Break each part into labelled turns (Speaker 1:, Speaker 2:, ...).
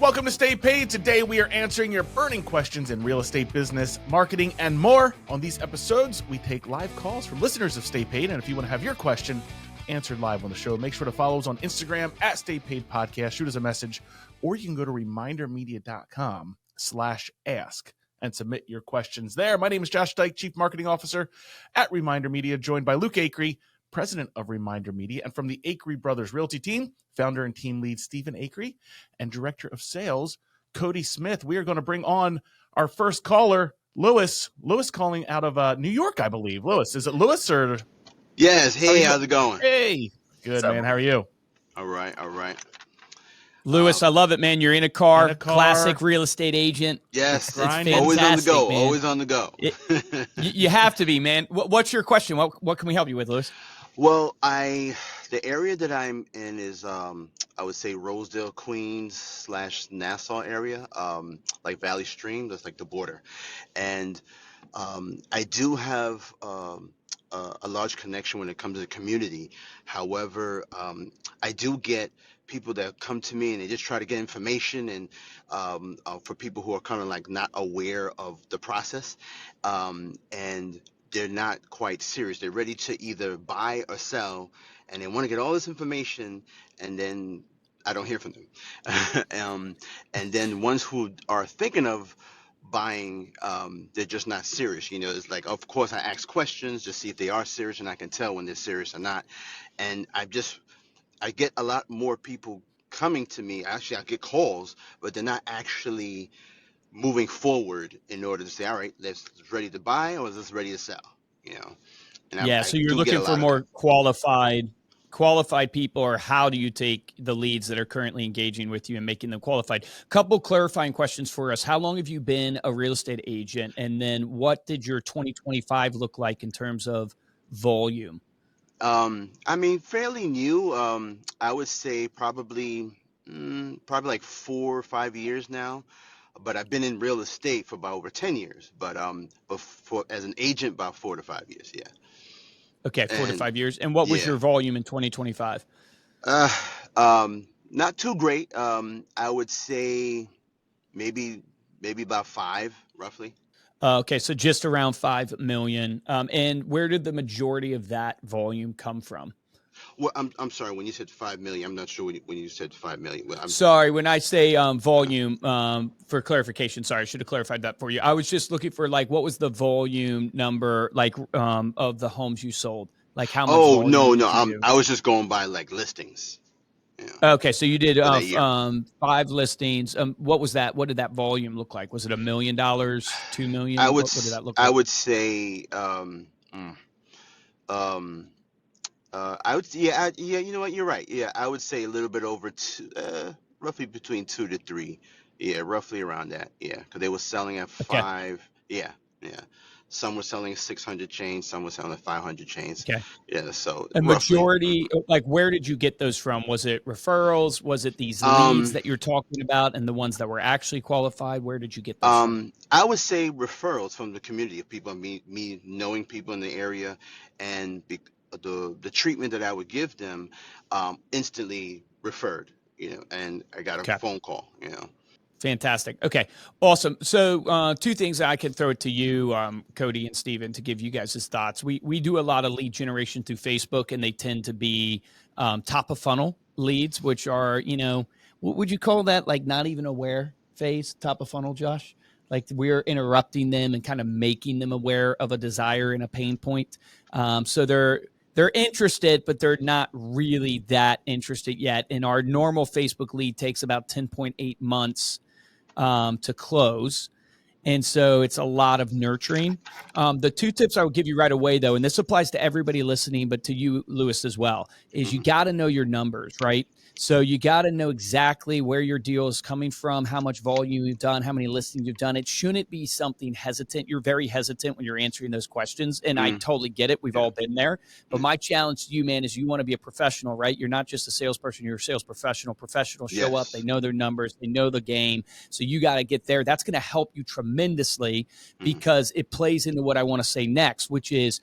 Speaker 1: welcome to Stay Paid. Today we are answering your burning questions in real estate business, marketing, and more. On these episodes, we take live calls from listeners of Stay Paid, and if you want to have your question answered live on the show, make sure to follow us on Instagram at Stay Paid Podcast. Shoot us a message, or you can go to ReminderMedia.com/ask and submit your questions there. My name is Josh Dyke, Chief Marketing Officer at Reminder Media, joined by Luke Acree, President of Reminder Media, and from the Acree Brothers Realty team, founder and team lead Stephen Acree, and Director of Sales Cody Smith. We are going to bring on our first caller, Lewis. Lewis calling out of New York, I believe. Lewis, is it Lewis or?
Speaker 2: Yes. Hey, how's it going?
Speaker 1: Hey, good, man. How are you?
Speaker 2: All right.
Speaker 3: Lewis, I love it, man. You're in a car, classic real estate agent.
Speaker 2: Yes,
Speaker 3: it's fantastic,
Speaker 2: always on the go,
Speaker 3: man.
Speaker 2: Always on the go.
Speaker 3: You have to be, man. What's your question? What can we help you with, Lewis?
Speaker 2: Well, the area that I'm in is I would say Rosedale, Queens / Nassau area, like Valley Stream. That's like the border, and I do have a large connection when it comes to the community. However, I do get people that come to me and they just try to get information, and for people who are kind of like not aware of the process, and they're not quite serious. They're ready to either buy or sell, and they want to get all this information, and then I don't hear from them. And then ones who are thinking of buying, they're just not serious. You know, it's like, of course, I ask questions to see if they are serious, and I can tell when they're serious or not. And I get a lot more people coming to me. Actually, I get calls, but they're not actually moving forward in order to say, all right, let's ready to buy, or is this ready to sell? You know. And
Speaker 3: so you're looking for more qualified people, or how do you take the leads that are currently engaging with you and making them qualified? Couple clarifying questions for us. How long have you been a real estate agent? And then what did your 2025 look like in terms of volume?
Speaker 2: I mean, fairly new. I would say probably like 4 or 5 years now. But I've been in real estate for about over 10 years. But as an agent, about 4 to 5 years. Yeah.
Speaker 3: Okay, 4 to 5 years. And what was your volume in 2025?
Speaker 2: Not too great. I would say maybe about 5, roughly.
Speaker 3: Okay, so just around 5 million. And where did the majority of that volume come from?
Speaker 2: Well, I'm sorry. When you said 5 million, I'm not sure when you said 5 million.
Speaker 3: Sorry, when I say volume, for clarification, sorry, I should have clarified that for you. I was just looking for like, what was the volume number, like of the homes you sold? Like how much?
Speaker 2: Oh, no. I was just going by like listings.
Speaker 3: Yeah. Okay, so you did 5 listings. What was that? What did that volume look like? Was it $1 million, $2 million? What did that look like?
Speaker 2: I would say, you know what? You're right. Yeah, I would say a little bit over roughly between 2 to 3. Yeah, roughly around that. Yeah, because they were selling at 5. Yeah. Some were selling 600 chains, some were selling 500 chains.
Speaker 3: Okay.
Speaker 2: Yeah, so
Speaker 3: a majority, like where did you get those from? Was it referrals? Was it these leads that you're talking about and the ones that were actually qualified? Where did you get those from?
Speaker 2: I would say referrals from the community of people, me knowing people in the area, and the treatment that I would give them instantly referred, you know, and I got a phone call, you know.
Speaker 3: Fantastic. Okay, awesome. So 2 things I can throw it to you, Cody and Stephen, to give you guys his thoughts. We do a lot of lead generation through Facebook, and they tend to be top of funnel leads, which are, you know, what would you call that? Like not even aware phase, top of funnel, Josh? Like we're interrupting them and kind of making them aware of a desire and a pain point. So they're interested, but they're not really that interested yet. And our normal Facebook lead takes about 10.8 months to close. And so it's a lot of nurturing. The 2 tips I would give you right away, though, and this applies to everybody listening, but to you, Lewis, as well, is you got to know your numbers, right? So you got to know exactly where your deal is coming from, how much volume you've done, how many listings you've done. It shouldn't be something hesitant. You're very hesitant when you're answering those questions, and I totally get it. We've all been there. But my challenge to you, man, is you want to be a professional, right? You're not just a salesperson. You're a sales professional. Professionals show up. They know their numbers. They know the game. So you got to get there. That's going to help you tremendously because it plays into what I want to say next, which is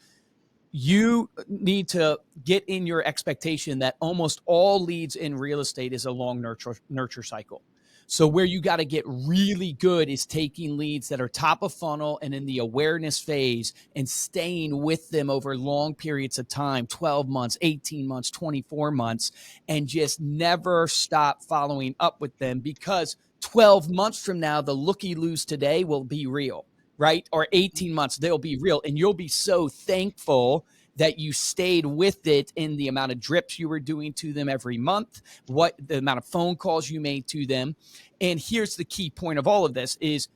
Speaker 3: you need to get in your expectation that almost all leads in real estate is a long nurture cycle. So where you got to get really good is taking leads that are top of funnel and in the awareness phase and staying with them over long periods of time, 12 months, 18 months, 24 months, and just never stop following up with them, because 12 months from now, the looky-loos today will be real, right? Or 18 months, they'll be real. And you'll be so thankful that you stayed with it in the amount of drips you were doing to them every month, what the amount of phone calls you made to them. And here's the key point of all of this is,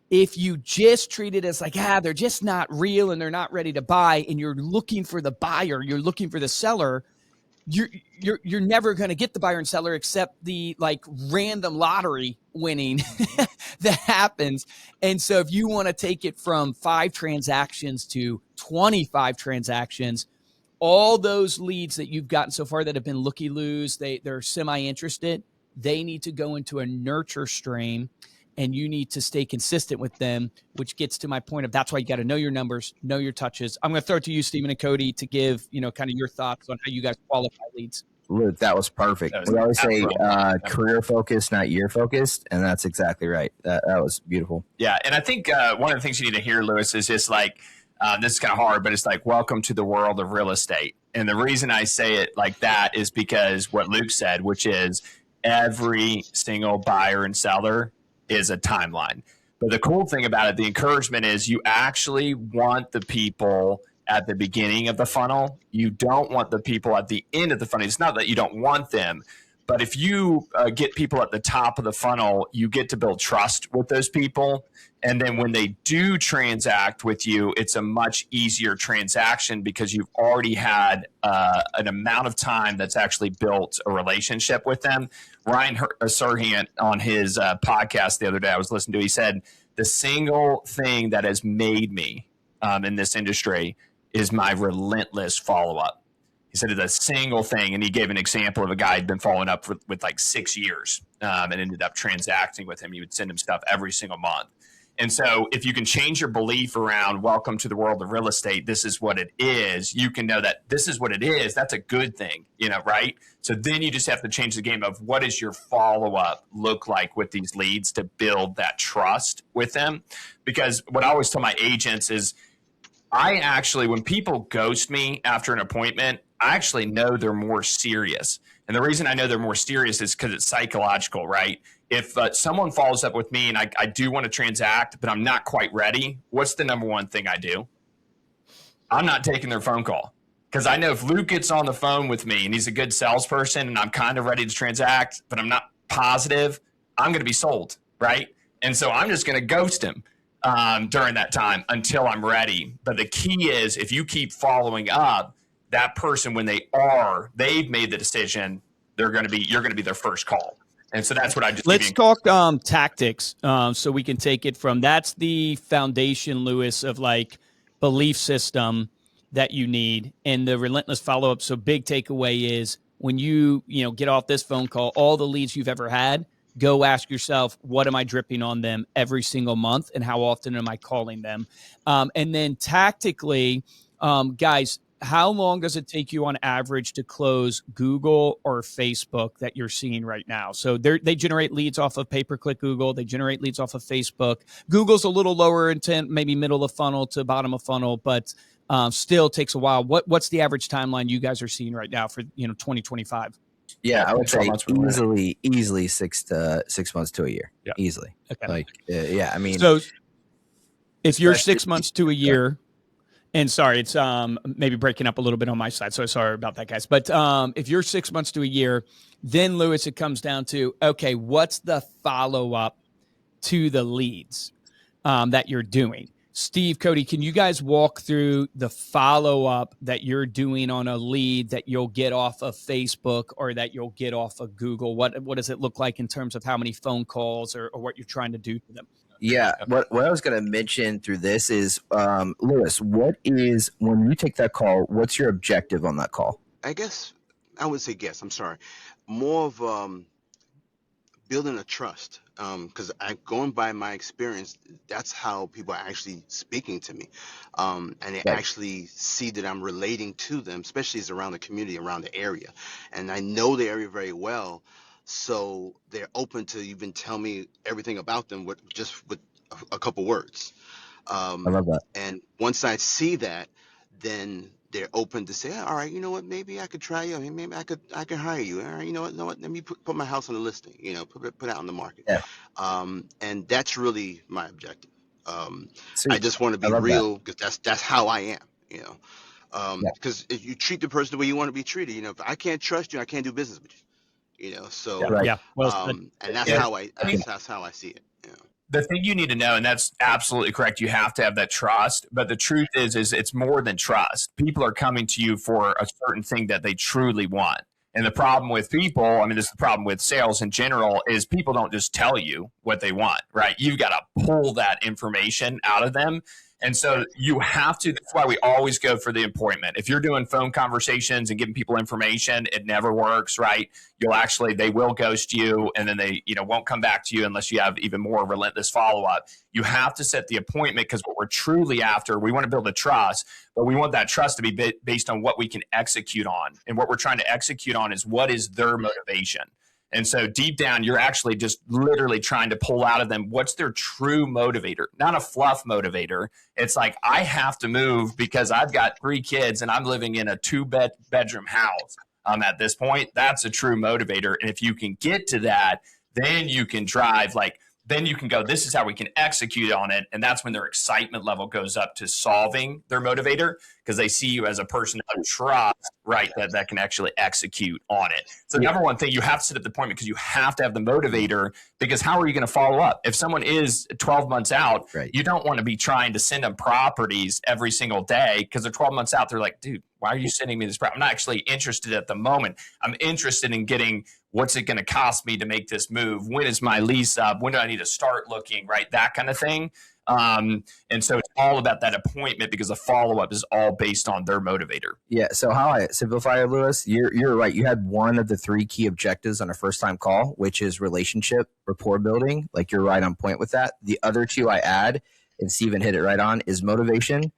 Speaker 3: if you just treat it as like, they're just not real and they're not ready to buy, and you're looking for the buyer, you're looking for the seller, you're never going to get the buyer and seller, except the like random lottery winning that happens. And so if you want to take it from 5 transactions to 25 transactions, all those leads that you've gotten so far that have been looky-loos, they're semi-interested, they need to go into a nurture stream, and you need to stay consistent with them, which gets to my point of that's why you got to know your numbers, know your touches. I'm going to throw it to you, Stephen and Cody, to give, kind of your thoughts on how you guys qualify leads.
Speaker 4: Luke, that was perfect. We always say career focused, not year focused, and that's exactly right. That was beautiful.
Speaker 5: Yeah, and I think one of the things you need to hear, Lewis, is just like, this is kind of hard, but it's like, welcome to the world of real estate. And the reason I say it like that is because what Luke said, which is every single buyer and seller is a timeline. But the cool thing about it, the encouragement is you actually want the people at the beginning of the funnel. You don't want the people at the end of the funnel. It's not that you don't want them, but if you get people at the top of the funnel, you get to build trust with those people. And then when they do transact with you, it's a much easier transaction because you've already had an amount of time that's actually built a relationship with them. Ryan Serhant on his podcast the other day I was listening to, he said, the single thing that has made me in this industry is my relentless follow-up. He said it's a single thing, and he gave an example of a guy who'd been following up with like 6 years and ended up transacting with him. He would send him stuff every single month. And so if you can change your belief around welcome to the world of real estate, this is what it is, you can know that this is what it is. That's a good thing, right? So then you just have to change the game of what does your follow-up look like with these leads to build that trust with them? Because what I always tell my agents is I actually, when people ghost me after an appointment, I actually know they're more serious. And the reason I know they're more serious is because it's psychological, right? If someone follows up with me and I do want to transact, but I'm not quite ready, what's the number one thing I do? I'm not taking their phone call. Because I know if Luke gets on the phone with me and he's a good salesperson and I'm kind of ready to transact, but I'm not positive, I'm going to be sold, right? And so I'm just going to ghost him during that time until I'm ready. But the key is if you keep following up, that person, when they've made the decision, you're going to be their first call. And so that's what I just
Speaker 3: let's talk tactics, so we can take it from that's the foundation, Lewis, of like belief system that you need and the relentless follow up. So big takeaway is when you get off this phone call, all the leads you've ever had, go ask yourself, what am I dripping on them every single month, and how often am I calling them? And then tactically, guys, how long does it take you on average to close Google or Facebook that you're seeing right now? So they generate leads off of pay-per-click Google. They generate leads off of Facebook. Google's a little lower intent, maybe middle of funnel to bottom of funnel, but still takes a while. What's the average timeline you guys are seeing right now for 2025?
Speaker 4: Yeah, I would say easily 6 months to a year.
Speaker 1: Yeah.
Speaker 4: Easily.
Speaker 3: Okay.
Speaker 4: I mean,
Speaker 3: so if you're 6 months to a year. And sorry, it's maybe breaking up a little bit on my side, so sorry about that, guys. But if you're 6 months to a year, then, Lewis, it comes down to, okay, what's the follow-up to the leads that you're doing? Steve, Cody, can you guys walk through the follow-up that you're doing on a lead that you'll get off of Facebook or that you'll get off of Google? What does it look like in terms of how many phone calls or what you're trying to do to them?
Speaker 4: Yeah, what I was going to mention through this is, Lewis, when you take that call, what's your objective on that call?
Speaker 2: I guess I would say more of building a trust, because going by my experience, that's how people are actually speaking to me, and they actually see that I'm relating to them, especially as around the community, around the area, and I know the area very well. so they're open to even tell me everything about them with a couple words.
Speaker 4: I love that.
Speaker 2: And once I see that, then they're open to say, all right, you know what, maybe I could try you. I mean, maybe I could hire you. All right, you know what, let me put my house on the listing, put it out on the market.
Speaker 4: Yeah.
Speaker 2: And that's really my objective.
Speaker 4: Sweet.
Speaker 2: I just want to
Speaker 4: I
Speaker 2: be
Speaker 4: love
Speaker 2: real, because that's how I am,
Speaker 4: Yeah.
Speaker 2: because if you treat the person the way you want to be treated, if I can't trust you, I can't do business with you, so,
Speaker 4: Right.
Speaker 3: Yeah. Well said.
Speaker 2: and that's
Speaker 5: Yeah.
Speaker 2: how that's how I see it.
Speaker 5: The thing you need to know, and that's absolutely correct, you have to have that trust. But the truth is it's more than trust. People are coming to you for a certain thing that they truly want. And the problem with people, I mean, this is the problem with sales in general, is people don't just tell you what they want, right? You've got to pull that information out of them. And so you have to, that's why we always go for the appointment. If you're doing phone conversations and giving people information, it never works, right? They will ghost you, and then they, won't come back to you unless you have even more relentless follow-up. You have to set the appointment, because what we're truly after, we want to build a trust, but we want that trust to be based on what we can execute on. And what we're trying to execute on is what is their motivation. And so deep down, you're actually just literally trying to pull out of them what's their true motivator, not a fluff motivator. It's like, I have to move because I've got 3 kids and I'm living in a 2-bedroom house. At this point, that's a true motivator. And if you can get to that, then you can drive, then you can go, this is how we can execute on it. And that's when their excitement level goes up to solving their motivator, because they see you as a person of trust, right, that can actually execute on it. So number one thing, you have to set up the appointment, because you have to have the motivator, because how are you going to follow up? If someone is 12 months out, right, you don't want to be trying to send them properties every single day, because they're 12 months out. They're like, dude, why are you sending me this property? I'm not actually interested at the moment. I'm interested in getting, what's it going to cost me to make this move? When is my lease up? When do I need to start looking, right? That kind of thing. And so it's all about that appointment, because the follow-up is all based on their motivator.
Speaker 4: Yeah. So how I simplify it, Lewis, you're right. You had one of the 3 key objectives on a first-time call, which is relationship, rapport building. Like, you're right on point with that. The other 2 I add, and Steven hit it right on, is motivation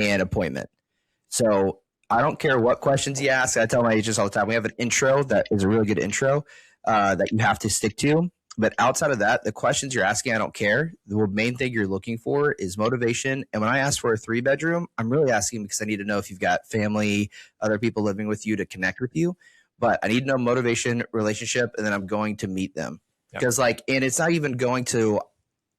Speaker 4: and appointment. So I don't care what questions you ask. I tell my agents all the time, we have an intro that is a really good intro that you have to stick to. But outside of that, the questions you're asking, I don't care. The main thing you're looking for is motivation. And when I ask for a 3-bedroom, I'm really asking because I need to know if you've got family, other people living with you to connect with you. But I need to know motivation, relationship, and then I'm going to meet them. Because and it's not even going to,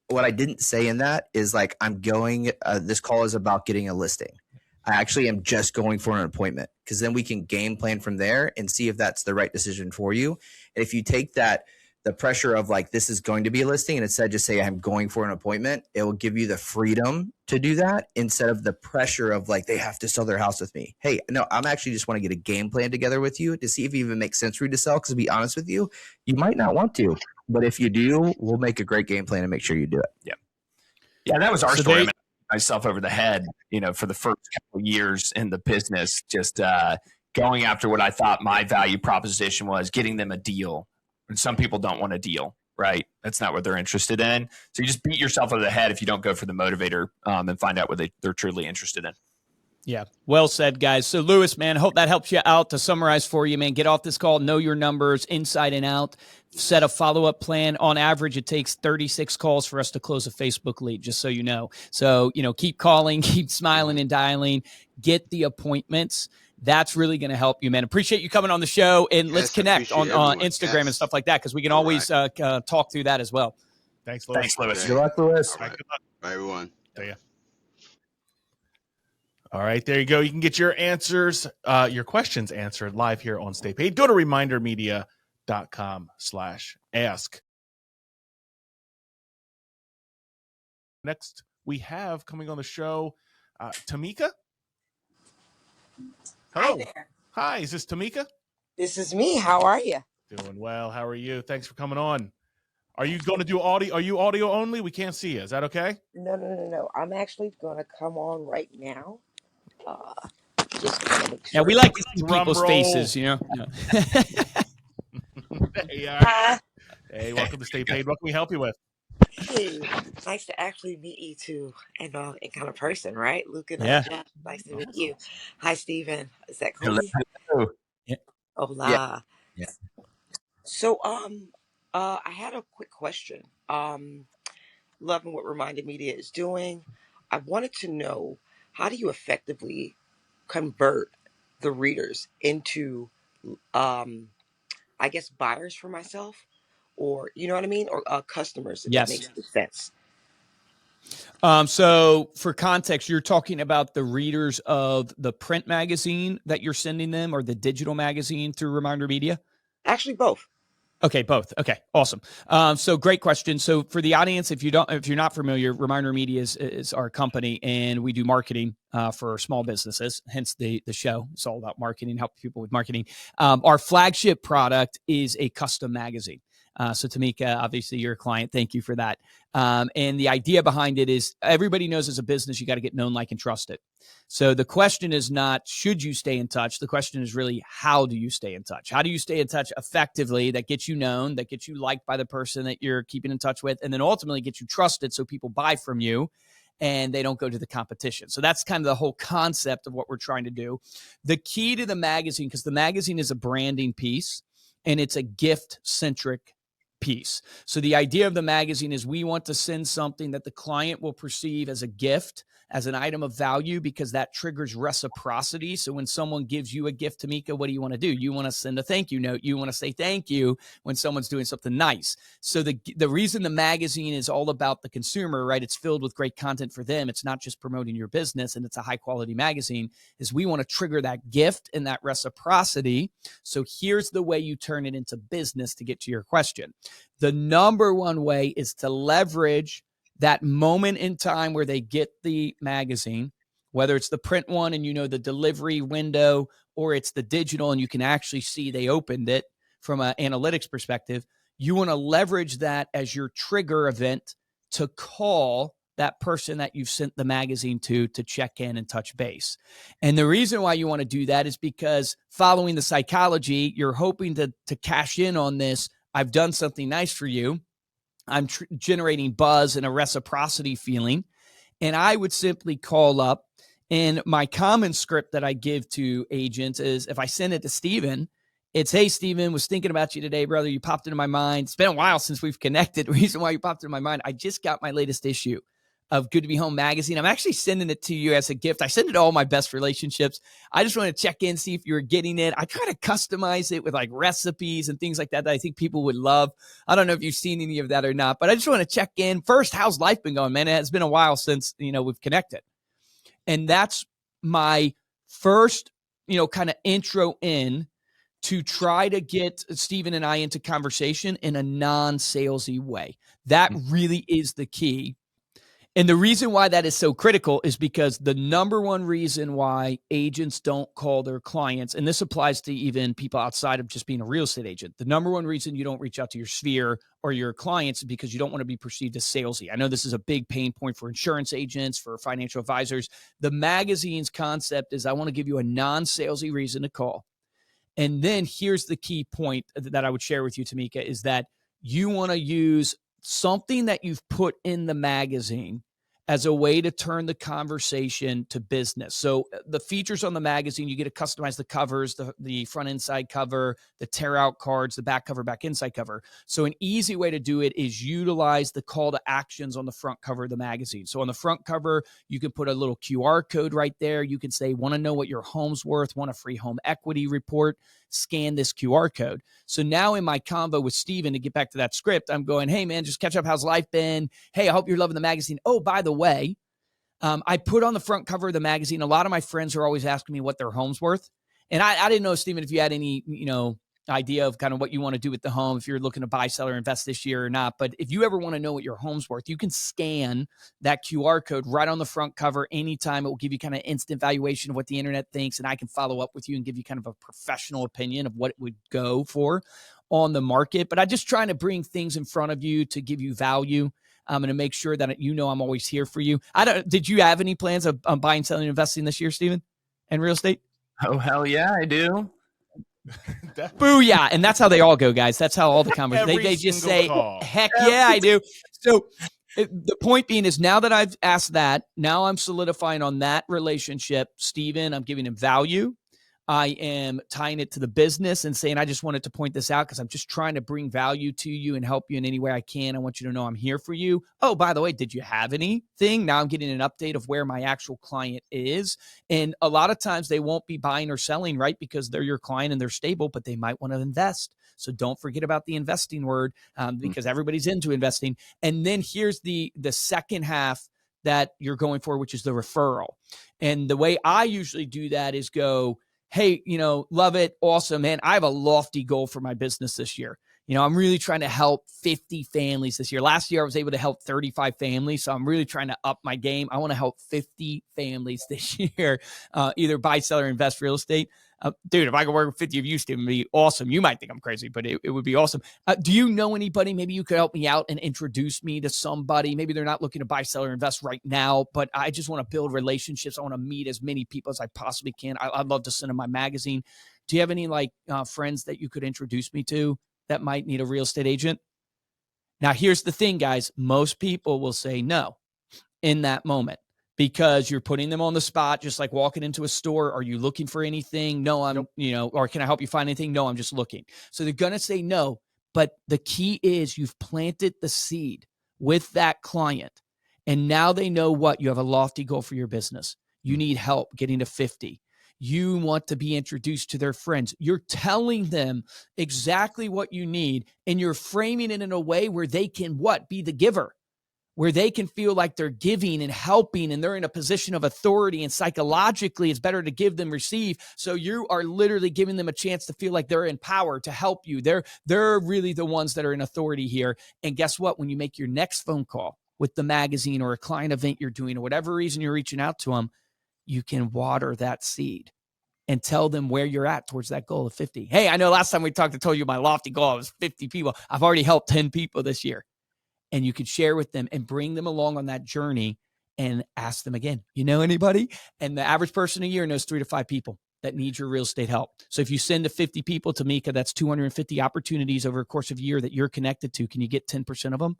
Speaker 4: what I didn't say in that is I'm going, this call is about getting a listing. I actually am just going for an appointment, because then we can game plan from there and see if that's the right decision for you. And if you take that, the pressure of this is going to be a listing, and instead just say I'm going for an appointment, it will give you the freedom to do that instead of the pressure of they have to sell their house with me. Hey, no, I'm actually just want to get a game plan together with you to see if it even makes sense for you to sell. Because to be honest with you, you might not want to, but if you do, we'll make a great game plan and make sure you do it.
Speaker 5: Yeah. Yeah. That was our story. Myself over the head, for the first couple of years in the business, just going after what I thought my value proposition was, getting them a deal. And some people don't want a deal, right? That's not what they're interested in. So you just beat yourself over the head if you don't go for the motivator and find out what they're truly interested in.
Speaker 3: Yeah. Well said, guys. So Lewis, man, hope that helps you out. To summarize for you, man, get off this call, know your numbers inside and out, set a follow-up plan. On average, it takes 36 calls for us to close a Facebook lead, just so you know. So, keep calling, keep smiling and dialing, get the appointments. That's really going to help you, man. Appreciate you coming on the show, and let's connect on Instagram and stuff like that, because we can always talk through that as well.
Speaker 1: Thanks, Lewis.
Speaker 5: Thanks, Lewis.
Speaker 2: Okay.
Speaker 4: Good luck, Lewis.
Speaker 2: All right. Good luck. Bye, everyone.
Speaker 1: See ya. All right, there you go. You can get your answers, your questions answered live here on Stay Paid. Go to ReminderMedia.com/ask. Next, we have coming on the show, Tamika. Hello.
Speaker 6: Hi there.
Speaker 1: Hi, is this Tamika?
Speaker 6: This is me. How are you?
Speaker 1: Doing well. How are you? Thanks for coming on. Are you going to do audio? Are you audio only? We can't see you. Is that okay?
Speaker 6: No. I'm actually going to come on right now. Just to make sure.
Speaker 3: Yeah, we like to see
Speaker 1: Drum
Speaker 3: people's
Speaker 1: roll.
Speaker 3: faces, Yeah.
Speaker 1: There you are.
Speaker 6: Hi.
Speaker 1: Hey, welcome to Stay Paid. What can we help you with?
Speaker 6: Hey, nice to actually meet you two in kind of person, right? Luke and
Speaker 3: Yeah.
Speaker 6: Jeff. Nice to meet you. Hi, Steven. Is that Cody?
Speaker 5: Hello.
Speaker 3: Yeah.
Speaker 6: Hola.
Speaker 4: Yeah.
Speaker 6: So, I had a quick question. Loving what Reminder Media is doing. I wanted to know, how do you effectively convert the readers into, um, I guess, buyers for myself, or you know what I mean, or customers, if that
Speaker 3: Yes.
Speaker 6: makes any sense.
Speaker 3: So for context, you're talking about the readers of the print magazine that you're sending them, or the digital magazine through Reminder Media?
Speaker 6: Actually, both.
Speaker 3: Okay, both. Okay, awesome. So great question. So for the audience, if you're not familiar, Reminder Media is our company, and we do marketing for small businesses. Hence the show. It's all about marketing, helping people with marketing. Our flagship product is a custom magazine. So Tamika, obviously you're a client. Thank you for that. And the idea behind it is, everybody knows as a business, you got to get known, like, and trusted. So the question is not, should you stay in touch? The question is really, how do you stay in touch? How do you stay in touch effectively that gets you known, that gets you liked by the person that you're keeping in touch with, and then ultimately gets you trusted so people buy from you and they don't go to the competition. So that's kind of the whole concept of what we're trying to do. The key to the magazine, because the magazine is a branding piece and it's a gift-centric piece. So the idea of the magazine is, we want to send something that the client will perceive as a gift, as an item of value, because that triggers reciprocity. So when someone gives you a gift, Tamika, what do you want to do? You want to send a thank you note. You want to say thank you when someone's doing something nice. So the reason the magazine is all about the consumer, right? It's filled with great content for them. It's not just promoting your business, and it's a high quality magazine, is we want to trigger that gift and that reciprocity. So here's the way you turn it into business, to get to your question. The number one way is to leverage that moment in time where they get the magazine, whether it's the print one and you know the delivery window, or it's the digital and you can actually see they opened it from an analytics perspective. You want to leverage that as your trigger event to call that person that you've sent the magazine to check in and touch base. And the reason why you want to do that is because, following the psychology, you're hoping to cash in on this. I've done something nice for you. I'm generating buzz and a reciprocity feeling. And I would simply call up, and my common script that I give to agents is, if I send it to Steven, it's, hey, Steven, was thinking about you today, brother. You popped into my mind. It's been a while since we've connected. The reason why you popped into my mind, I just got my latest issue of Good to Be Home magazine. I'm actually sending it to you as a gift. I send it to all my best relationships. I just want to check in, see if you're getting it. I try to customize it with like recipes and things like that I think people would love. I don't know if you've seen any of that or not, but I just want to check in. First, how's life been going, man? It's been a while since, we've connected. And that's my first, kind of intro in to try to get Steven and I into conversation in a non-salesy way. That really is the key. And the reason why that is so critical is because the number one reason why agents don't call their clients, and this applies to even people outside of just being a real estate agent, the number one reason you don't reach out to your sphere or your clients is because you don't want to be perceived as salesy. I know this is a big pain point for insurance agents, for financial advisors. The magazine's concept is, I want to give you a non-salesy reason to call. And then here's the key point that I would share with you, Tamika, is that you want to use something that you've put in the magazine as a way to turn the conversation to business. So the features on the magazine, you get to customize the covers, the front inside cover, the tear out cards, the back cover, back inside cover. So an easy way to do it is utilize the call to actions on the front cover of the magazine. So on the front cover, you can put a little QR code right there. You can say, want to know what your home's worth, want a free home equity report, scan this QR code. So now in my convo with Steven, to get back to that script, I'm going, hey man, just catch up. How's life been? Hey, I hope you're loving the magazine. Oh, by the way, I put on the front cover of the magazine. A lot of my friends are always asking me what their home's worth. And I didn't know, Steven, if you had any, idea of kind of what you want to do with the home, if you're looking to buy, sell, or invest this year or not. But if you ever want to know what your home's worth, you can scan that QR code right on the front cover anytime. It will give you kind of instant valuation of what the internet thinks. And I can follow up with you and give you kind of a professional opinion of what it would go for on the market. But I'm just trying to bring things in front of you to give you value. And to make sure that I'm always here for you. Did you have any plans of buying, selling, investing this year, Steven, in real estate?
Speaker 5: Oh, hell yeah, I do.
Speaker 3: Booyah. And that's how they all go, guys. That's how all the conversations, they just say,
Speaker 1: call.
Speaker 3: heck yeah, I do. So the point being is, now that I've asked that, now I'm solidifying on that relationship. Steven, I'm giving him value. I am tying it to the business and saying, I just wanted to point this out because I'm just trying to bring value to you and help you in any way I can. I want you to know I'm here for you. Oh, by the way, did you have anything? Now I'm getting an update of where my actual client is. And a lot of times they won't be buying or selling, right? Because they're your client and they're stable, but they might want to invest. So don't forget about the investing word because everybody's into investing. And then here's the second half that you're going for, which is the referral. And the way I usually do that is go, hey, love it. Awesome, man. I have a lofty goal for my business this year. I'm really trying to help 50 families this year. Last year, I was able to help 35 families. So I'm really trying to up my game. I want to help 50 families this year, either buy, sell, or invest real estate. Dude, if I could work with 50 of you, Steve, it would be awesome. You might think I'm crazy, but it would be awesome. Do you know anybody? Maybe you could help me out and introduce me to somebody. Maybe they're not looking to buy, sell, or invest right now, but I just want to build relationships. I want to meet as many people as I possibly can. I'd love to send them my magazine. Do you have any friends that you could introduce me to that might need a real estate agent? Now, here's the thing, guys. Most people will say no in that moment, because you're putting them on the spot, just like walking into a store. Are you looking for anything? No, I'm, or can I help you find anything? No, I'm just looking. So they're going to say no. But the key is you've planted the seed with that client. And now they know what you have a lofty goal for your business. You need help getting to 50. You want to be introduced to their friends. You're telling them exactly what you need, and you're framing it in a way where they can be the giver, where they can feel like they're giving and helping and they're in a position of authority, and psychologically it's better to give than receive. So you are literally giving them a chance to feel like they're in power to help you. They're really the ones that are in authority here. And guess what? When you make your next phone call with the magazine or a client event you're doing, or whatever reason you're reaching out to them, you can water that seed and tell them where you're at towards that goal of 50. Hey, I know last time we talked, I told you my lofty goal was 50 people. I've already helped 10 people this year. And you could share with them and bring them along on that journey and ask them again, you know anybody? And the average person a year knows 3 to 5 people that need your real estate help. So if you send to 50 people, Tamika, that's 250 opportunities over a course of a year that you're connected to. Can you get 10% of them?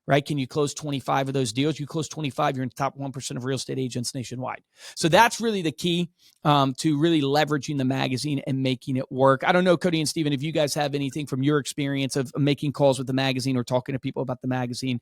Speaker 3: Right? Can you close 25 of those deals? You close 25, you're in the top 1% of real estate agents nationwide. So that's really the key to really leveraging the magazine and making it work. I don't know, Cody and Steven, if you guys have anything from your experience of making calls with the magazine or talking to people about the magazine.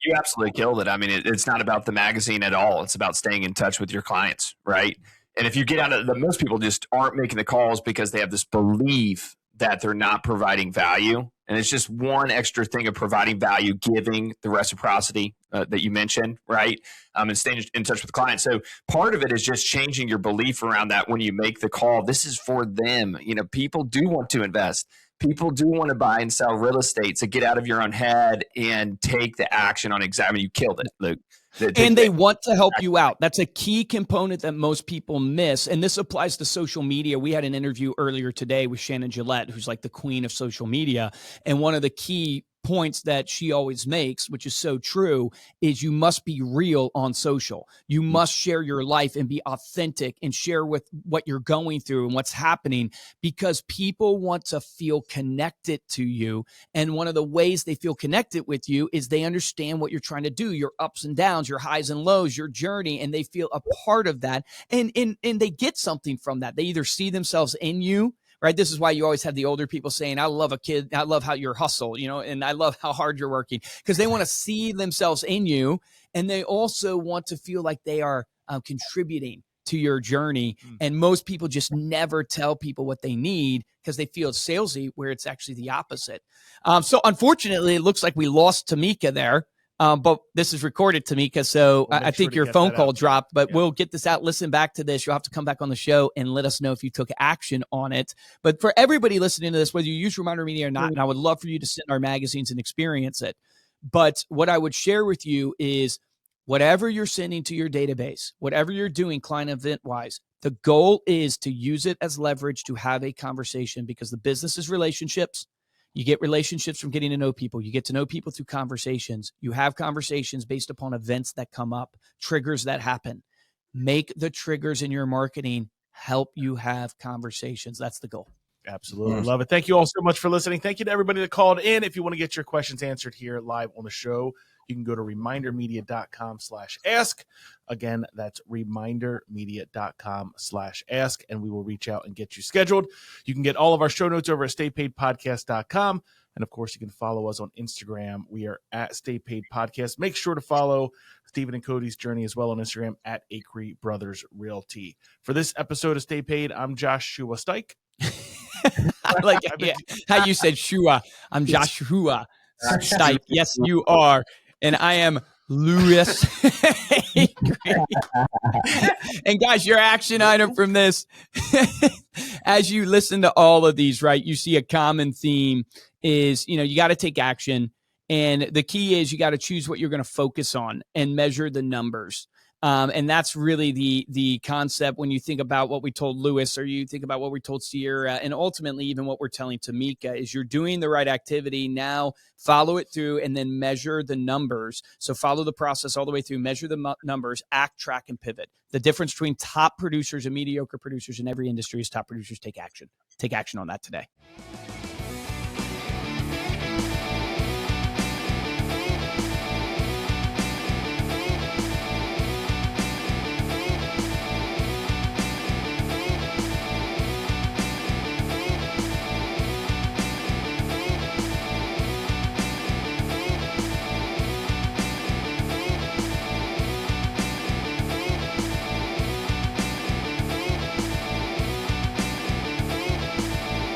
Speaker 5: You absolutely killed it. I mean, it's not about the magazine at all. It's about staying in touch with your clients, right? And if you get out of most people just aren't making the calls because they have this belief that they're not providing value. And it's just one extra thing of providing value, giving the reciprocity that you mentioned, right? And staying in touch with the client. So part of it is just changing your belief around that when you make the call. This is for them. People do want to invest. People do want to buy and sell real estate. So get out of your own head and take the action on examining. You killed it, Luke.
Speaker 3: And they want to help you out. That's a key component that most people miss. And this applies to social media. We had an interview earlier today with Shannon Gillette, who's like the queen of social media. And one of the key points that she always makes, which is so true, is you must be real on social. You must share your life and be authentic and share with what you're going through and what's happening, because people want to feel connected to you. And one of the ways they feel connected with you is they understand what you're trying to do, your ups and downs, your highs and lows, your journey, and they feel a part of that. And they get something from that. They either see themselves in you, right? This is why you always have the older people saying, I love a kid. I love how you hustle, and I love how hard you're working, because they want to see themselves in you. And they also want to feel like they are contributing to your journey. And most people just never tell people what they need because they feel salesy, where it's actually the opposite. So unfortunately, it looks like we lost Tamika there. But this is recorded, Tamika, so I think your phone call dropped, but we'll get this out. Listen back to this. You'll have to come back on the show and let us know if you took action on it. But for everybody listening to this, whether you use Reminder Media or not, and I would love for you to send our magazines and experience it. But what I would share with you is whatever you're sending to your database, whatever you're doing client event-wise, the goal is to use it as leverage to have a conversation, because the business is relationships. You get relationships from getting to know people. You get to know people through conversations. You have conversations based upon events that come up, triggers that happen. Make the triggers in your marketing help you have conversations. That's the goal.
Speaker 1: Absolutely. Love it. Thank you all so much for listening. Thank you to everybody that called in. If you want to get your questions answered here live on the show, you can go to remindermedia.com/ask. Again, that's remindermedia.com/ask, and we will reach out and get you scheduled. You can get all of our show notes over at staypaidpodcast.com. And of course, you can follow us on Instagram. We are at Stay Paid Podcast. Make sure to follow Stephen and Cody's journey as well on Instagram at Acre Brothers Realty. For this episode of Stay Paid, I'm Joshua Stike.
Speaker 3: I like how you said Shua. I'm Joshua Stike. Yes, you are. And I am Louis. And guys, your action item from this, as you listen to all of these, right, you see a common theme is, you got to take action. And the key is you got to choose what you're going to focus on and measure the numbers. And that's really the concept when you think about what we told Lewis, or you think about what we told Sierra, and ultimately even what we're telling Tamika is you're doing the right activity. Now follow it through and then measure the numbers. So follow the process all the way through, measure the numbers, act, track, and pivot. The difference between top producers and mediocre producers in every industry is top producers take action. Take action on that today.